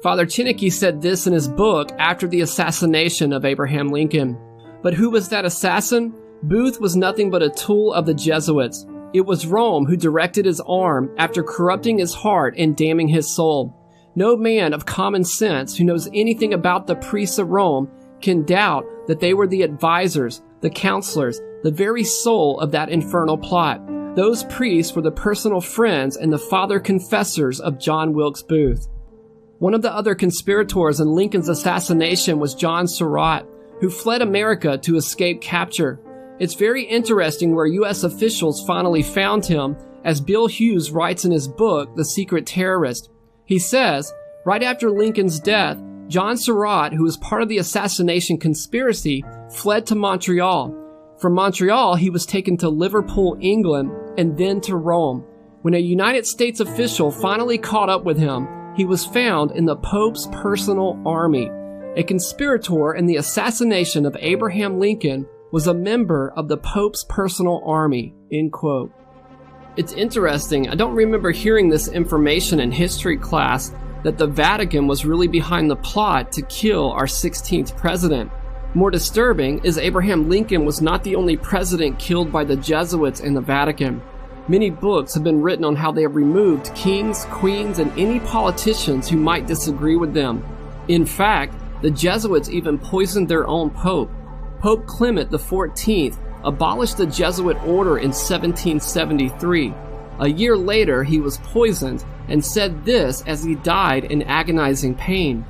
Father Chinnicky said this in his book after the assassination of Abraham Lincoln. But who was that assassin? Booth was nothing but a tool of the Jesuits. It was Rome who directed his arm after corrupting his heart and damning his soul. No man of common sense who knows anything about the priests of Rome can doubt that they were the advisors, the counselors, the very soul of that infernal plot. Those priests were the personal friends and the father confessors of John Wilkes Booth. One of the other conspirators in Lincoln's assassination was John Surratt, who fled America to escape capture. It's very interesting where U.S. officials finally found him, as Bill Hughes writes in his book, The Secret Terrorist. He says, right after Lincoln's death, John Surratt, who was part of the assassination conspiracy, fled to Montreal. From Montreal, he was taken to Liverpool, England, and then to Rome. When a United States official finally caught up with him, he was found in the Pope's personal army. A conspirator in the assassination of Abraham Lincoln was a member of the Pope's personal army, end quote. It's interesting, I don't remember hearing this information in history class, that the Vatican was really behind the plot to kill our 16th president. More disturbing is Abraham Lincoln was not the only president killed by the Jesuits in the Vatican. Many books have been written on how they have removed kings, queens, and any politicians who might disagree with them. In fact, the Jesuits even poisoned their own pope. Pope Clement XIV abolished the Jesuit order in 1773. A year later, he was poisoned and said this as he died in agonizing pain.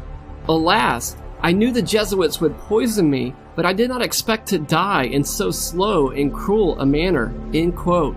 "Alas, I knew the Jesuits would poison me, but I did not expect to die in so slow and cruel a manner," end quote.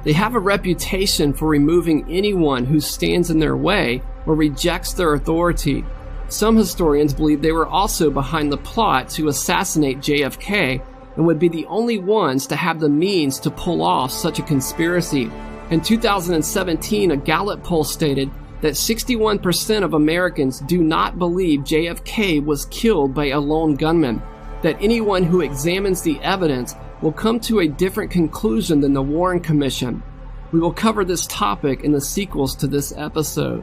They have a reputation for removing anyone who stands in their way or rejects their authority. Some historians believe they were also behind the plot to assassinate JFK and would be the only ones to have the means to pull off such a conspiracy. In 2017, a Gallup poll stated that 61% of Americans do not believe JFK was killed by a lone gunman, that anyone who examines the evidence will come to a different conclusion than the Warren Commission. We will cover this topic in the sequels to this episode.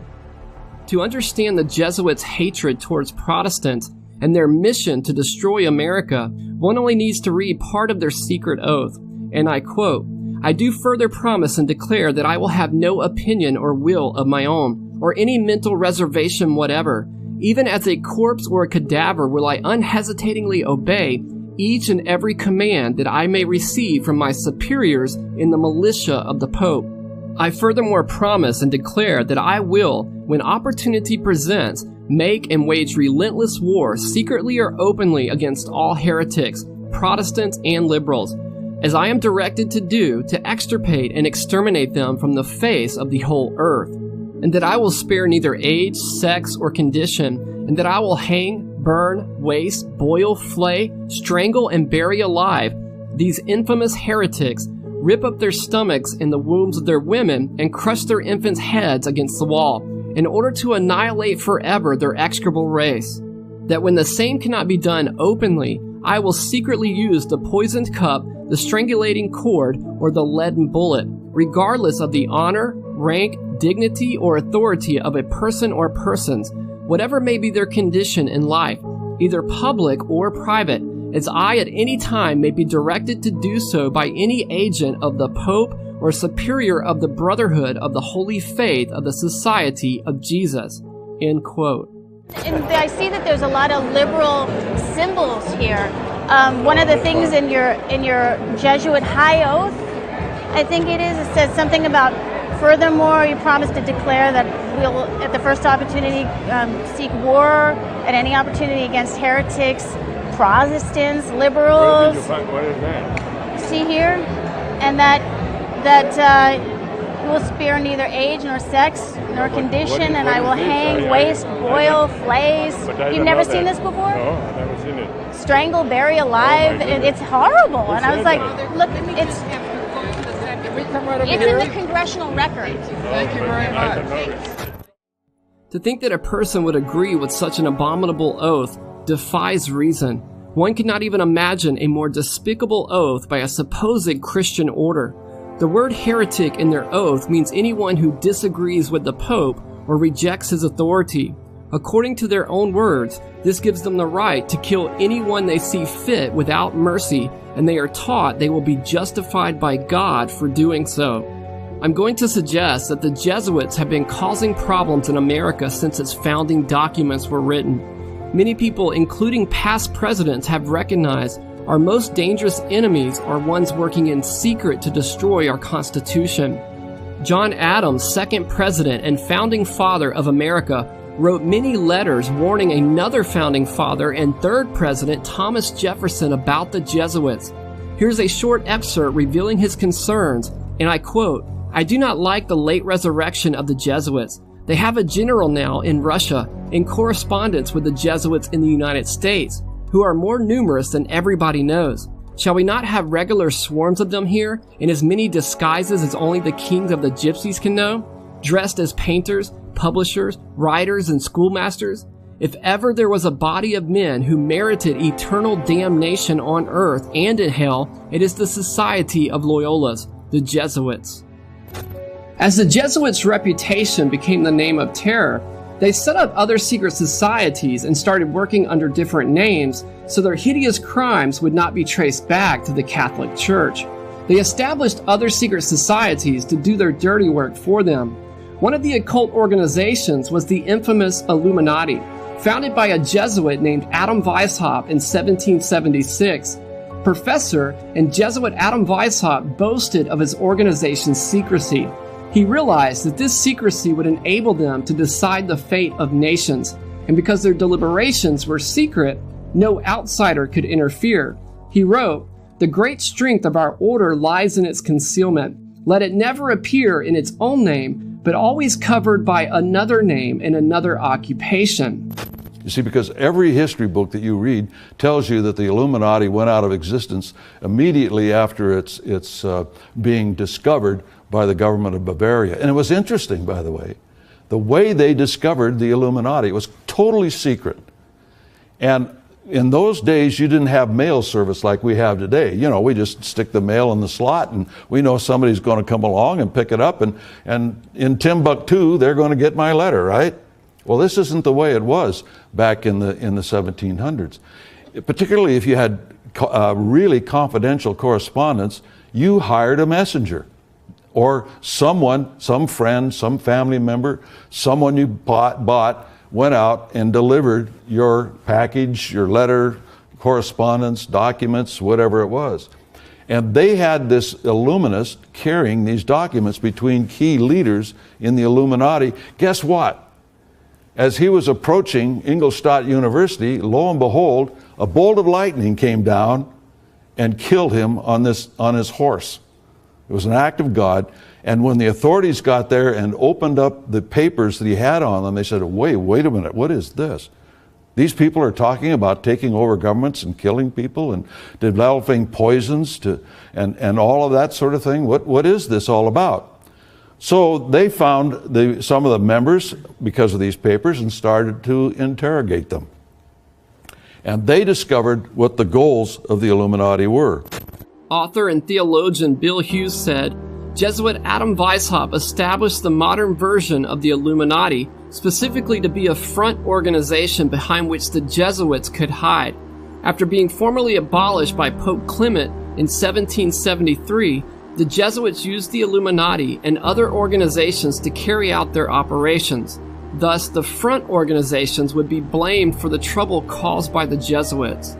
To understand the Jesuits' hatred towards Protestants and their mission to destroy America, one only needs to read part of their secret oath, and I quote, "I do further promise and declare that I will have no opinion or will of my own, or any mental reservation whatever. Even as a corpse or a cadaver will I unhesitatingly obey each and every command that I may receive from my superiors in the militia of the Pope. I furthermore promise and declare that I will, when opportunity presents, make and wage relentless war secretly or openly against all heretics, Protestants and liberals, as I am directed to do, to extirpate and exterminate them from the face of the whole earth, and that I will spare neither age, sex, or condition, and that I will hang, burn, waste, boil, flay, strangle, and bury alive these infamous heretics, rip up their stomachs and the wombs of their women, and crush their infants' heads against the wall, in order to annihilate forever their execrable race. That when the same cannot be done openly, I will secretly use the poisoned cup, the strangulating cord, or the leaden bullet, regardless of the honor, rank, dignity, or authority of a person or persons, whatever may be their condition in life, either public or private, as I at any time may be directed to do so by any agent of the Pope or superior of the Brotherhood of the Holy Faith of the Society of Jesus." End quote. And I see that there's a lot of liberal symbols here. One of the things in your Jesuit high oath, I think it says something about, furthermore, you promise to declare that we'll, at the first opportunity, seek war at any opportunity against heretics, Protestants, liberals. What is that? See here? And that you will spare neither age nor sex nor condition, and I will hang, waste, boil, flays. You've never seen this before? No, I've never seen it. Strangle, bury alive. It's horrible. And I was like, look, it's in the congressional record. Thank you very much. To think that a person would agree with such an abominable oath defies reason. One cannot even imagine a more despicable oath by a supposed Christian order. The word heretic in their oath means anyone who disagrees with the Pope or rejects his authority. According to their own words, this gives them the right to kill anyone they see fit without mercy, and they are taught they will be justified by God for doing so. I'm going to suggest that the Jesuits have been causing problems in America since its founding documents were written. Many people, including past presidents, have recognized our most dangerous enemies are ones working in secret to destroy our Constitution. John Adams, second president and founding father of America, wrote many letters warning another founding father and third president, Thomas Jefferson, about the Jesuits. Here's a short excerpt revealing his concerns, and I quote, "I do not like the late resurrection of the Jesuits. They have a general now in Russia in correspondence with the Jesuits in the United States, who are more numerous than everybody knows. Shall we not have regular swarms of them here, in as many disguises as only the kings of the gypsies can know, dressed as painters, publishers, writers, and schoolmasters? If ever there was a body of men who merited eternal damnation on earth and in hell, it is the Society of Loyolas, the Jesuits." As the Jesuits' reputation became the name of terror, they set up other secret societies and started working under different names so their hideous crimes would not be traced back to the Catholic Church. They established other secret societies to do their dirty work for them. One of the occult organizations was the infamous Illuminati, founded by a Jesuit named Adam Weishaupt in 1776. Professor and Jesuit Adam Weishaupt boasted of his organization's secrecy. He realized that this secrecy would enable them to decide the fate of nations, and because their deliberations were secret, no outsider could interfere. He wrote, "The great strength of our order lies in its concealment. Let it never appear in its own name, but always covered by another name and another occupation." You see, because every history book that you read tells you that the Illuminati went out of existence immediately after its being discovered by the government of Bavaria. And it was interesting, by the way they discovered the Illuminati. It was totally secret. And in those days, you didn't have mail service like we have today. You know, we just stick the mail in the slot and we know somebody's going to come along and pick it up, and in Timbuktu, they're going to get my letter, right? Well, this isn't the way it was back in the 1700s. Particularly if you had really confidential correspondence, you hired a messenger. Or someone, some friend, some family member, someone you bought, went out and delivered your package, your letter, correspondence, documents, whatever it was. And they had this Illuminist carrying these documents between key leaders in the Illuminati. Guess what? As he was approaching Ingolstadt University, lo and behold, a bolt of lightning came down and killed him on his horse. It was an act of God. And when the authorities got there and opened up the papers that he had on them, they said, wait a minute, what is this? These people are talking about taking over governments and killing people and developing poisons and all of that sort of thing. What is this all about? So they found some of the members because of these papers and started to interrogate them. And they discovered what the goals of the Illuminati were. Author and theologian Bill Hughes said, Jesuit Adam Weishaupt established the modern version of the Illuminati specifically to be a front organization behind which the Jesuits could hide. After being formally abolished by Pope Clement in 1773, the Jesuits used the Illuminati and other organizations to carry out their operations. Thus, the front organizations would be blamed for the trouble caused by the Jesuits.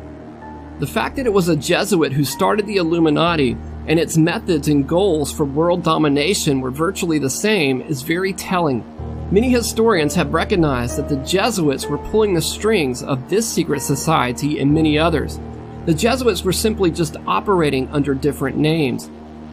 The fact that it was a Jesuit who started the Illuminati and its methods and goals for world domination were virtually the same is very telling. Many historians have recognized that the Jesuits were pulling the strings of this secret society and many others. The Jesuits were simply just operating under different names.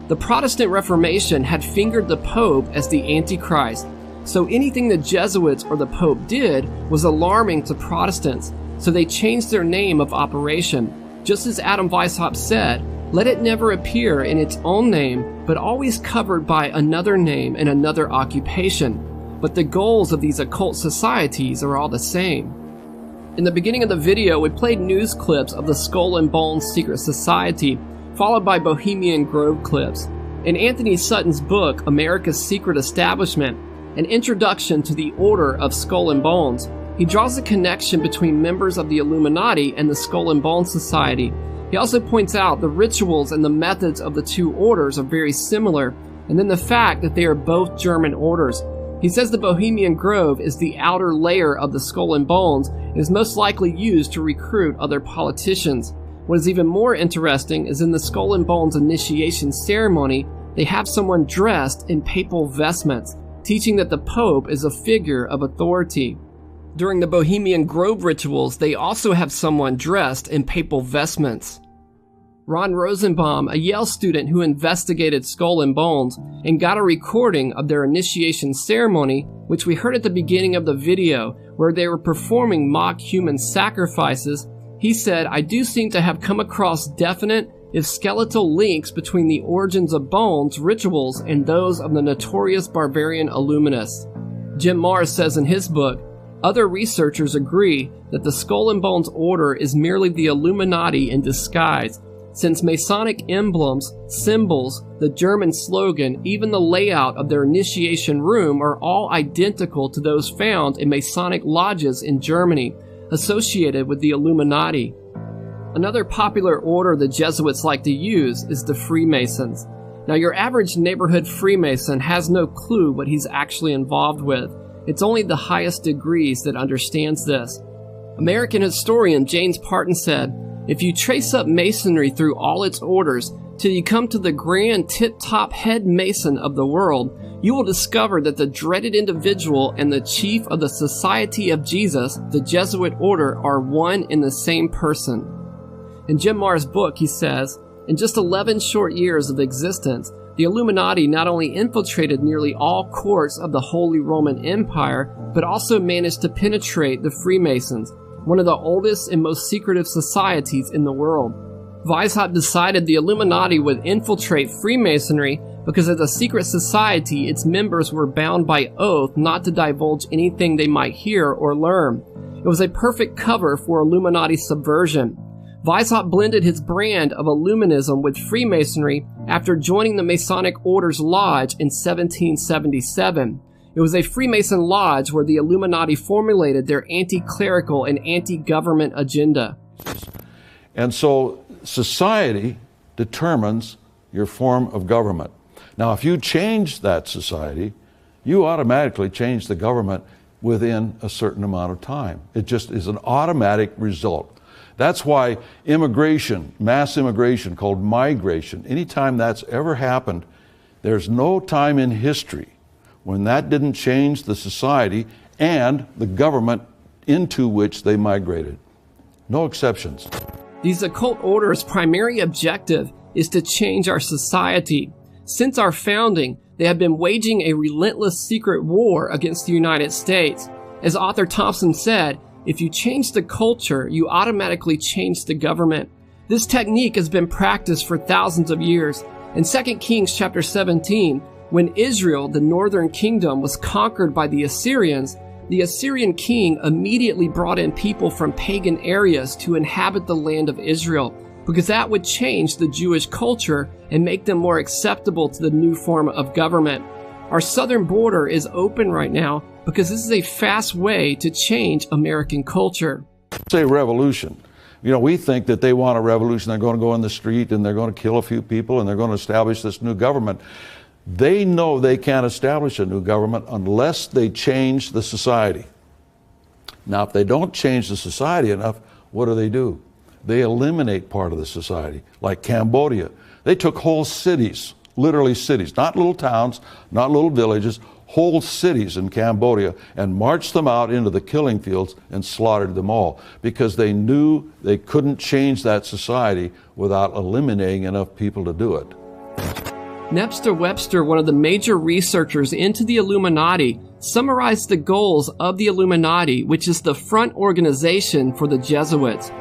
The Protestant Reformation had fingered the Pope as the Antichrist, so anything the Jesuits or the Pope did was alarming to Protestants, so they changed their name of operation. Just as Adam Weishaupt said, let it never appear in its own name, but always covered by another name and another occupation. But the goals of these occult societies are all the same. In the beginning of the video, we played news clips of the Skull and Bones Secret Society, followed by Bohemian Grove clips. In Anthony Sutton's book, America's Secret Establishment, an introduction to the Order of Skull and Bones, he draws a connection between members of the Illuminati and the Skull and Bones Society. He also points out the rituals and the methods of the two orders are very similar, and then the fact that they are both German orders. He says the Bohemian Grove is the outer layer of the Skull and Bones and is most likely used to recruit other politicians. What is even more interesting is in the Skull and Bones initiation ceremony, they have someone dressed in papal vestments, teaching that the Pope is a figure of authority. During the Bohemian Grove rituals, they also have someone dressed in papal vestments. Ron Rosenbaum, a Yale student who investigated Skull and Bones and got a recording of their initiation ceremony, which we heard at the beginning of the video, where they were performing mock human sacrifices, he said, "I do seem to have come across definite, if skeletal links between the origins of Bones rituals and those of the notorious barbarian Illuminists." Jim Marrs says in his book, other researchers agree that the Skull and Bones order is merely the Illuminati in disguise, since Masonic emblems, symbols, the German slogan, even the layout of their initiation room are all identical to those found in Masonic lodges in Germany, associated with the Illuminati. Another popular order the Jesuits like to use is the Freemasons. Now, your average neighborhood Freemason has no clue what he's actually involved with. It's only the highest degrees that understands this. American historian James Parton said, "If you trace up Masonry through all its orders till you come to the grand tip-top head Mason of the world, you will discover that the dreaded individual and the chief of the Society of Jesus, the Jesuit order, are one and the same person." In Jim Marrs' book, he says, in just 11 short years of existence, the Illuminati not only infiltrated nearly all courts of the Holy Roman Empire, but also managed to penetrate the Freemasons, one of the oldest and most secretive societies in the world. Weishaupt decided the Illuminati would infiltrate Freemasonry because as a secret society, its members were bound by oath not to divulge anything they might hear or learn. It was a perfect cover for Illuminati subversion. Weishaupt blended his brand of Illuminism with Freemasonry after joining the Masonic Order's lodge in 1777. It was a Freemason lodge where the Illuminati formulated their anti-clerical and anti-government agenda. And so society determines your form of government. Now, if you change that society, you automatically change the government within a certain amount of time. It just is an automatic result. That's why immigration, mass immigration called migration, anytime that's ever happened, there's no time in history when that didn't change the society and the government into which they migrated. No exceptions. These occult orders' primary objective is to change our society. Since our founding, they have been waging a relentless secret war against the United States. As Arthur Thompson said, if you change the culture, you automatically change the government. This technique has been practiced for thousands of years. In 2 Kings chapter 17, when Israel, the northern kingdom, was conquered by the Assyrians, the Assyrian king immediately brought in people from pagan areas to inhabit the land of Israel, because that would change the Jewish culture and make them more acceptable to the new form of government. Our southern border is open right now, because this is a fast way to change American culture. Say revolution. You know, we think that they want a revolution. They're going to go in the street and they're going to kill a few people and they're going to establish this new government. They know they can't establish a new government unless they change the society. Now, if they don't change the society enough, what do? They eliminate part of the society, like Cambodia. They took whole cities, literally cities, not little towns, not little villages, whole cities in Cambodia, and marched them out into the killing fields and slaughtered them all because they knew they couldn't change that society without eliminating enough people to do it. Nepster Webster, one of the major researchers into the Illuminati, summarized the goals of the Illuminati, which is the front organization for the Jesuits.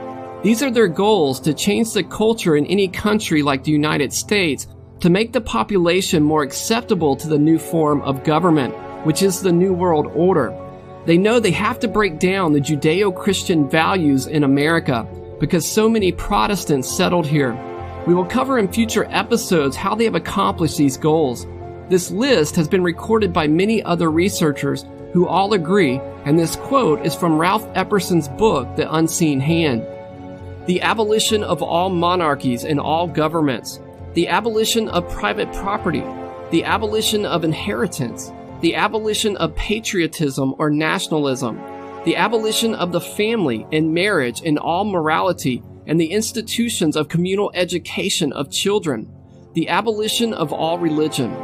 These are their goals to change the culture in any country like the United States, to make the population more acceptable to the new form of government, which is the New World Order. They know they have to break down the Judeo-Christian values in America because so many Protestants settled here. We will cover in future episodes how they have accomplished these goals. This list has been recorded by many other researchers who all agree, and this quote is from Ralph Epperson's book, The Unseen Hand. The abolition of all monarchies and all governments, the abolition of private property, the abolition of inheritance, the abolition of patriotism or nationalism, the abolition of the family and marriage and all morality and the institutions of communal education of children, the abolition of all religion.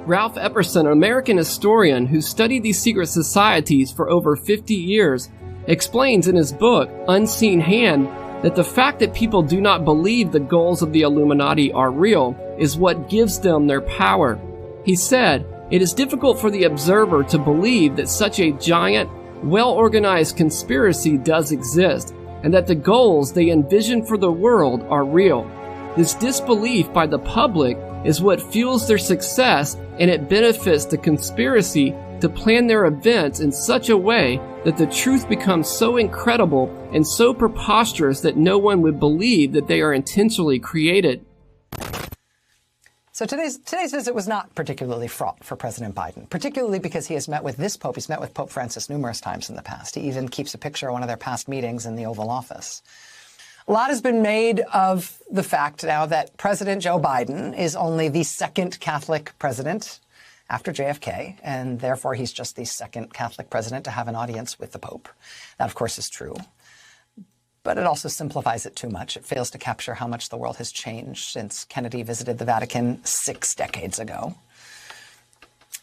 Ralph Epperson, an American historian who studied these secret societies for over 50 years, explains in his book, Unseen Hand, that the fact that people do not believe the goals of the Illuminati are real is what gives them their power. He said, "It is difficult for the observer to believe that such a giant, well-organized conspiracy does exist, and that the goals they envision for the world are real. This disbelief by the public is what fuels their success, and it benefits the conspiracy to plan their events in such a way that the truth becomes so incredible and so preposterous that no one would believe that they are intentionally created." So today's visit was not particularly fraught for President Biden, particularly because he has met with this Pope. He's met with Pope Francis numerous times in the past. He even keeps a picture of one of their past meetings in the Oval Office. A lot has been made of the fact now that President Joe Biden is only the second Catholic president after JFK, and therefore he's just the second Catholic president to have an audience with the Pope. That, of course, is true. But it also simplifies it too much. It fails to capture how much the world has changed since Kennedy visited the Vatican 6 decades ago.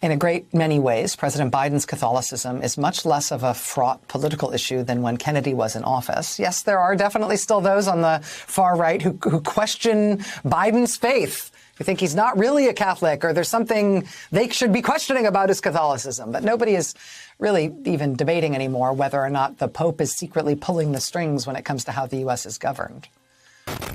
In a great many ways, President Biden's Catholicism is much less of a fraught political issue than when Kennedy was in office. Yes, there are definitely still those on the far right who question Biden's faith, who think he's not really a Catholic, or there's something they should be questioning about his Catholicism. But nobody is really even debating anymore whether or not the Pope is secretly pulling the strings when it comes to how the U.S. is governed.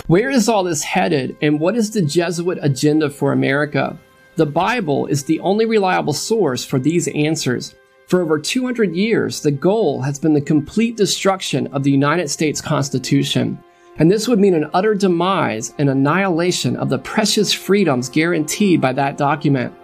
Where is all this headed, and what is the Jesuit agenda for America? The Bible is the only reliable source for these answers. For over 200 years, the goal has been the complete destruction of the United States Constitution. And this would mean an utter demise and annihilation of the precious freedoms guaranteed by that document.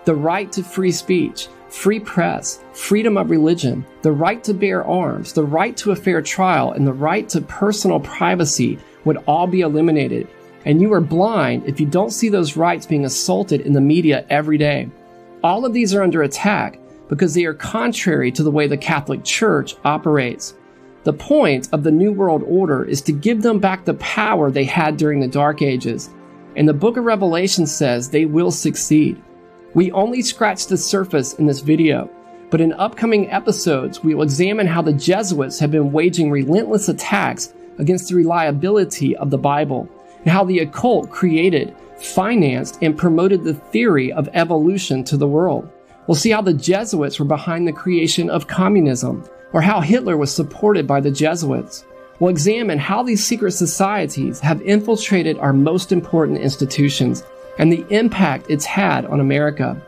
The right to free speech, free press, freedom of religion, the right to bear arms, the right to a fair trial, and the right to personal privacy would all be eliminated. And you are blind if you don't see those rights being assaulted in the media every day. All of these are under attack because they are contrary to the way the Catholic Church operates. The point of the New World Order is to give them back the power they had during the Dark Ages. And the book of Revelation says they will succeed. We only scratched the surface in this video, but in upcoming episodes, we will examine how the Jesuits have been waging relentless attacks against the reliability of the Bible, and how the occult created, financed, and promoted the theory of evolution to the world. We'll see how the Jesuits were behind the creation of communism, or how Hitler was supported by the Jesuits. We'll examine how these secret societies have infiltrated our most important institutions and the impact it's had on America.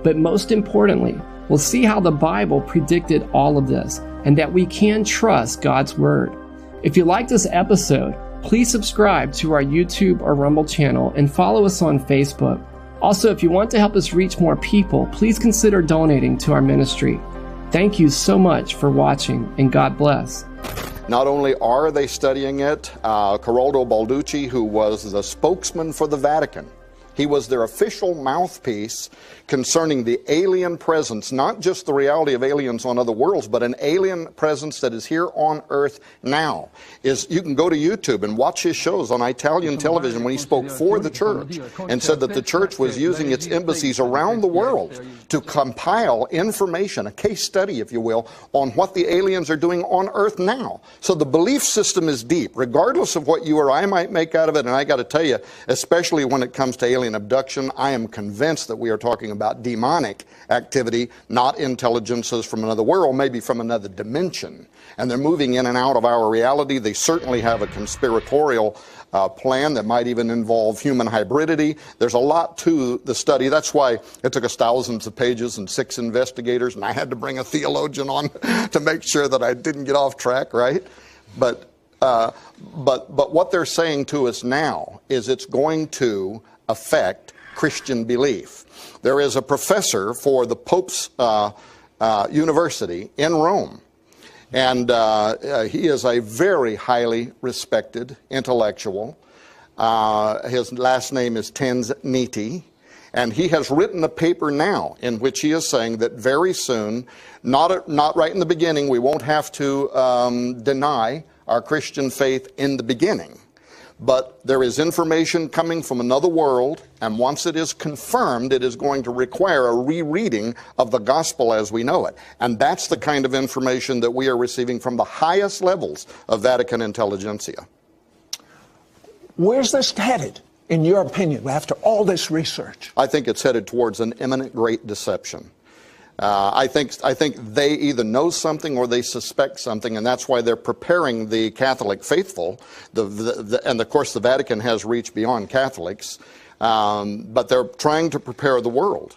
But most importantly, we'll see how the Bible predicted all of this and that we can trust God's Word. If you like this episode, please subscribe to our YouTube or Rumble channel and follow us on Facebook. Also, if you want to help us reach more people, please consider donating to our ministry. Thank you so much for watching, and God bless. Not only are they studying it, Geraldo Balducci, who was the spokesman for the Vatican, he was their official mouthpiece concerning the alien presence, not just the reality of aliens on other worlds, but an alien presence that is here on Earth now. You can go to YouTube and watch his shows on Italian television when he spoke for the church and said that the church was using its embassies around the world to compile information, a case study, if you will, on what the aliens are doing on Earth now. So the belief system is deep, regardless of what you or I might make out of it. And I got to tell you, especially when it comes to alien abduction, I am convinced that we are talking about demonic activity, not intelligences from another world, maybe from another dimension. And they're moving in and out of our reality. They certainly have a conspiratorial plan that might even involve human hybridity. There's a lot to the study. That's why it took us thousands of pages and 6 investigators, and I had to bring a theologian on to make sure that I didn't get off track, right? But what they're saying to us now is it's going to affect Christian belief. There is a professor for the Pope's University in Rome, and he is a very highly respected intellectual. His last name is Tanzaniti, and he has written a paper now in which he is saying that very soon, not right in the beginning, we won't have to deny our Christian faith in the beginning. But there is information coming from another world, and once it is confirmed, it is going to require a rereading of the gospel as we know it. And that's the kind of information that we are receiving from the highest levels of Vatican intelligentsia. Where's this headed, in your opinion, after all this research? I think it's headed towards an imminent great deception. I think they either know something or they suspect something, and that's why they're preparing the Catholic faithful. And of course, the Vatican has reached beyond Catholics, but they're trying to prepare the world.